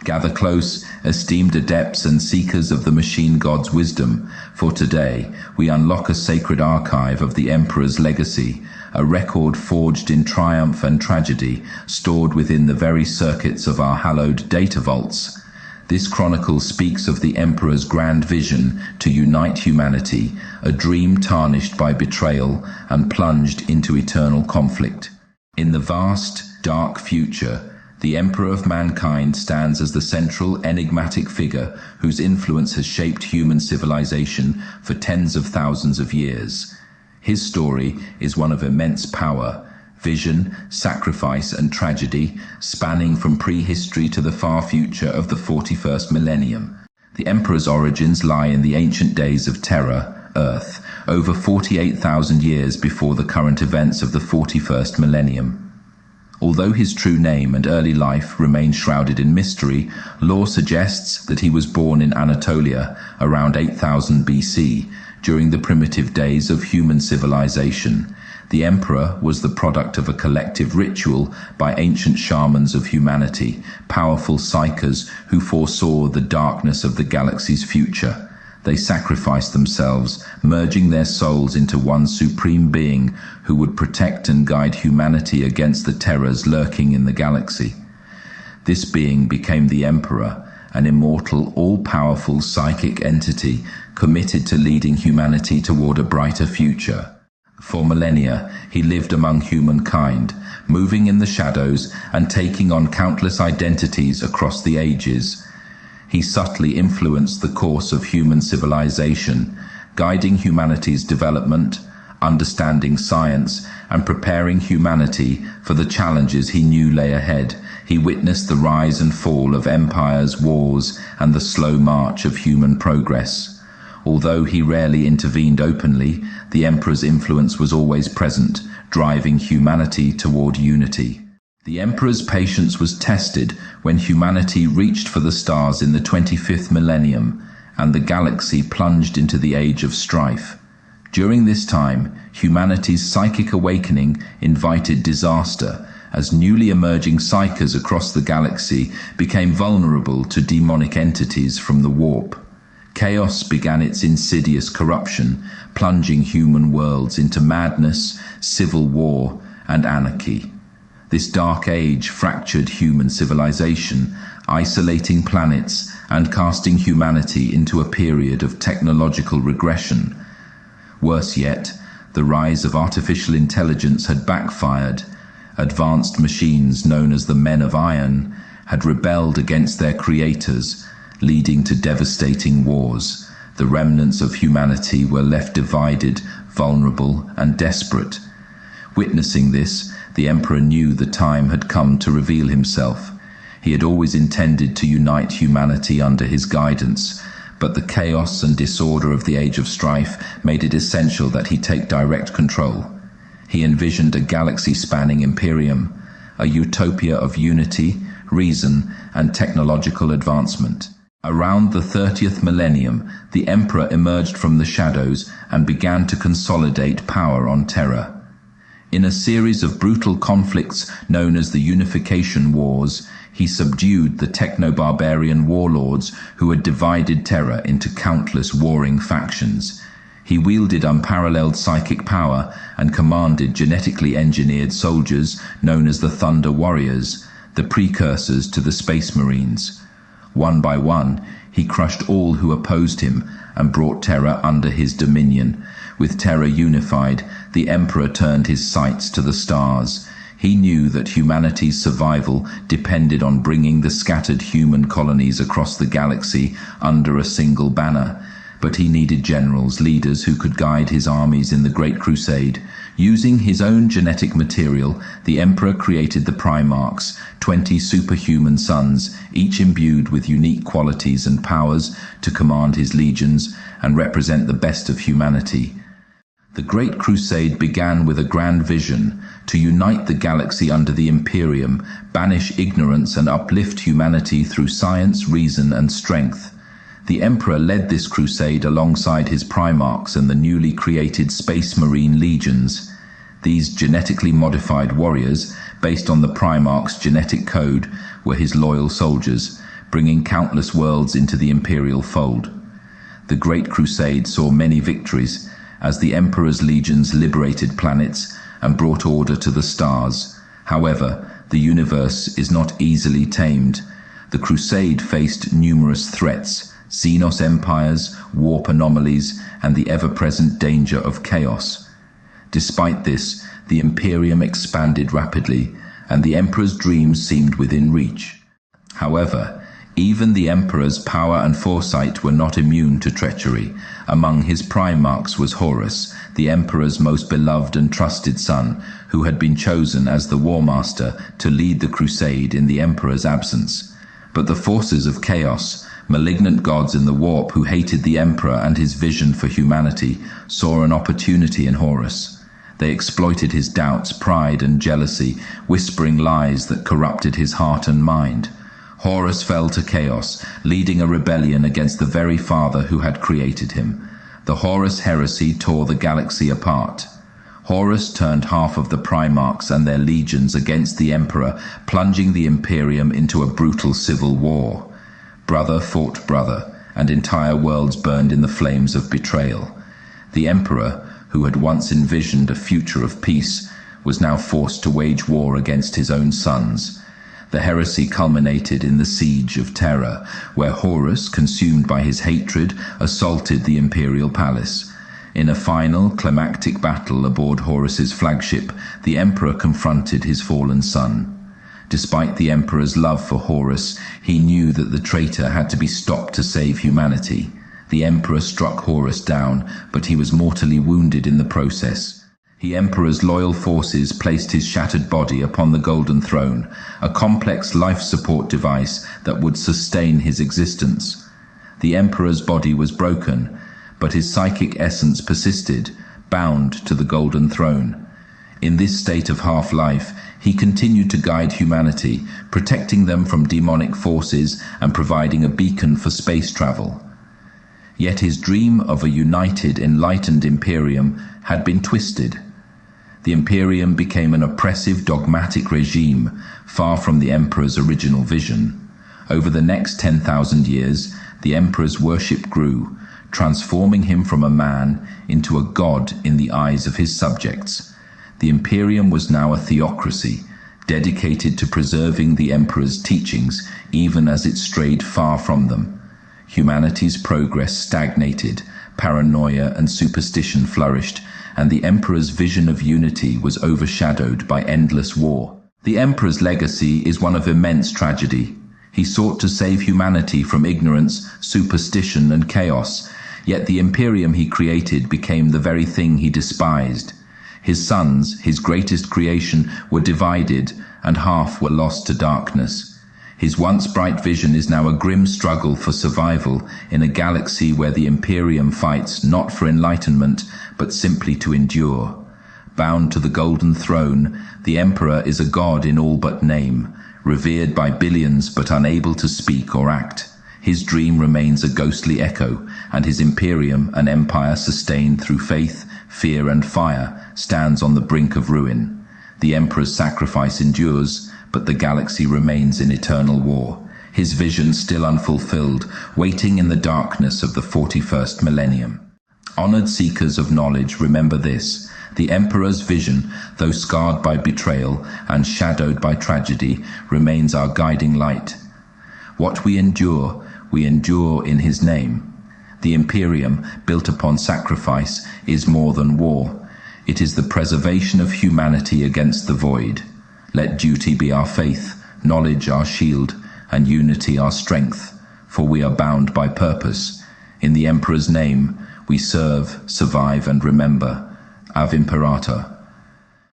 Gather close, esteemed adepts and seekers of the machine god's wisdom, for today we unlock a sacred archive of the Emperor's legacy, a record forged in triumph and tragedy, stored within the very circuits of our hallowed data vaults. This chronicle speaks of the Emperor's grand vision to unite humanity, a dream tarnished by betrayal and plunged into eternal conflict. In the vast, dark future, the Emperor of Mankind stands as the central, enigmatic figure whose influence has shaped human civilization for tens of thousands of years. His story is one of immense power, vision, sacrifice, and tragedy, spanning from prehistory to the far future of the 41st millennium. The Emperor's origins lie in the ancient days of Terra, Earth, over 48,000 years before the current events of the 41st millennium. Although his true name and early life remain shrouded in mystery, lore suggests that he was born in Anatolia around 8000 BC, during the primitive days of human civilization. The Emperor was the product of a collective ritual by ancient shamans of humanity, powerful psychers who foresaw the darkness of the galaxy's future. They sacrificed themselves, merging their souls into one supreme being who would protect and guide humanity against the terrors lurking in the galaxy. This being became the Emperor, an immortal, all-powerful psychic entity committed to leading humanity toward a brighter future. For millennia, he lived among humankind, moving in the shadows and taking on countless identities across the ages. He subtly influenced the course of human civilization, guiding humanity's development, understanding science, and preparing humanity for the challenges he knew lay ahead. He witnessed the rise and fall of empires, wars, and the slow march of human progress. Although he rarely intervened openly, the Emperor's influence was always present, driving humanity toward unity. The Emperor's patience was tested when humanity reached for the stars in the 25th millennium, and the galaxy plunged into the age of strife. During this time, humanity's psychic awakening invited disaster, as newly emerging psychers across the galaxy became vulnerable to demonic entities from the warp. Chaos began its insidious corruption, plunging human worlds into madness, civil war, and anarchy. This dark age fractured human civilization, isolating planets and casting humanity into a period of technological regression. Worse yet, the rise of artificial intelligence had backfired. Advanced machines known as the Men of Iron had rebelled against their creators, leading to devastating wars. The remnants of humanity were left divided, vulnerable, and desperate. Witnessing this, the Emperor knew the time had come to reveal himself. He had always intended to unite humanity under his guidance, but the chaos and disorder of the Age of Strife made it essential that he take direct control. He envisioned a galaxy-spanning Imperium, a utopia of unity, reason, and technological advancement. Around the 30th millennium, the Emperor emerged from the shadows and began to consolidate power on Terra. In a series of brutal conflicts known as the Unification Wars, he subdued the techno-barbarian warlords who had divided Terra into countless warring factions. He wielded unparalleled psychic power and commanded genetically engineered soldiers known as the Thunder Warriors, the precursors to the Space Marines. One by one, he crushed all who opposed him and brought Terra under his dominion. With Terra unified, the Emperor turned his sights to the stars. He knew that humanity's survival depended on bringing the scattered human colonies across the galaxy under a single banner. But he needed generals, leaders who could guide his armies in the Great Crusade. Using his own genetic material, the Emperor created the Primarchs, 20 superhuman sons, each imbued with unique qualities and powers to command his legions and represent the best of humanity. The Great Crusade began with a grand vision to unite the galaxy under the Imperium, banish ignorance and uplift humanity through science, reason, and strength. The Emperor led this crusade alongside his Primarchs and the newly created Space Marine legions. These genetically modified warriors, based on the Primarchs' genetic code, were his loyal soldiers, bringing countless worlds into the Imperial fold. The Great Crusade saw many victories, as the Emperor's legions liberated planets and brought order to the stars. However, the universe is not easily tamed. The Crusade faced numerous threats: Xenos empires, warp anomalies, and the ever-present danger of chaos. Despite this, the Imperium expanded rapidly, and the Emperor's dreams seemed within reach. However, even the Emperor's power and foresight were not immune to treachery. Among his Primarchs was Horus, the Emperor's most beloved and trusted son, who had been chosen as the War Master to lead the Crusade in the Emperor's absence. But the forces of chaos, malignant gods in the warp who hated the Emperor and his vision for humanity, saw an opportunity in Horus. They exploited his doubts, pride, and jealousy, whispering lies that corrupted his heart and mind. Horus fell to chaos, leading a rebellion against the very father who had created him. The Horus Heresy tore the galaxy apart. Horus turned half of the Primarchs and their legions against the Emperor, plunging the Imperium into a brutal civil war. Brother fought brother, and entire worlds burned in the flames of betrayal. The Emperor, who had once envisioned a future of peace, was now forced to wage war against his own sons. The heresy culminated in the Siege of Terror, where Horus, consumed by his hatred, assaulted the imperial palace. In a final, climactic battle aboard Horus's flagship, the Emperor confronted his fallen son. Despite the Emperor's love for Horus, he knew that the traitor had to be stopped to save humanity. The Emperor struck Horus down, but he was mortally wounded in the process. The Emperor's loyal forces placed his shattered body upon the Golden Throne, a complex life support device that would sustain his existence. The Emperor's body was broken, but his psychic essence persisted, bound to the Golden Throne. In this state of half-life, he continued to guide humanity, protecting them from demonic forces and providing a beacon for space travel. Yet his dream of a united, enlightened Imperium had been twisted. The Imperium became an oppressive, dogmatic regime, far from the Emperor's original vision. Over the next 10,000 years, the Emperor's worship grew, transforming him from a man into a god in the eyes of his subjects. The Imperium was now a theocracy, dedicated to preserving the Emperor's teachings, even as it strayed far from them. Humanity's progress stagnated, paranoia and superstition flourished, and the Emperor's vision of unity was overshadowed by endless war. The Emperor's legacy is one of immense tragedy. He sought to save humanity from ignorance, superstition, and chaos, yet the Imperium he created became the very thing he despised. His sons, his greatest creation, were divided, and half were lost to darkness. His once bright vision is now a grim struggle for survival in a galaxy where the Imperium fights not for enlightenment, but simply to endure. Bound to the Golden Throne, the Emperor is a god in all but name, revered by billions but unable to speak or act. His dream remains a ghostly echo, and his Imperium, an empire sustained through faith, fear and fire, stands on the brink of ruin. The Emperor's sacrifice endures, but the galaxy remains in eternal war, his vision still unfulfilled, waiting in the darkness of the 41st millennium. Honored seekers of knowledge, remember this: the Emperor's vision, though scarred by betrayal and shadowed by tragedy, remains our guiding light. What we endure in his name. The Imperium, built upon sacrifice, is more than war. It is the preservation of humanity against the void. Let duty be our faith, knowledge our shield, and unity our strength, for we are bound by purpose. In the Emperor's name, we serve, survive, and remember. Ave Imperator.